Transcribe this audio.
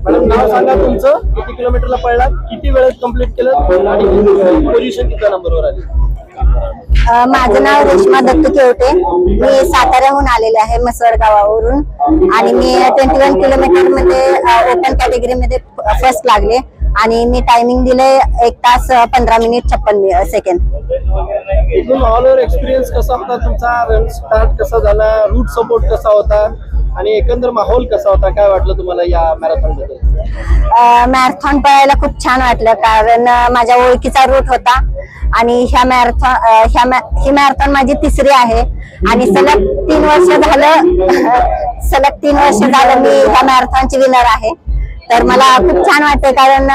Madam नाव सांगा तुमचं, किती किलोमीटरला पळलात, किती वेळेत कंप्लीट केलं आणि पोझिशन किती नंबरवर आली? माझं नाव रेश्मा दत्त केवटे, मी साताऱ्याहून आलेले आहे, मसवड गावावरून. आणि मी 21 किलोमीटर मध्ये ओपन कॅटेगरी मध्ये फर्स्ट लागले आणि मी टायमिंग दिले 1 तास 15 मिनिट 56 सेकंड. इथून ऑल ओव्हर एक्सपिरियन्स कसा होता तुमचा? रन स्टार्ट कसा झाला, रूट सपोर्ट कसा होता आणि एकंदर माहोल कसा होता? काय वाटलं तुम्हाला या मॅरेथॉन बद्दल? मॅरेथॉन पळायला खूप छान वाटलं, कारण माझ्या ओळखीचा रूट होता आणि ही मॅरेथॉन माझी तिसरी आहे आणि सलग 3 वर्ष झालं मी ह्या मॅरेथॉनची विनर आहे. तर मला खूप छान वाटते, कारण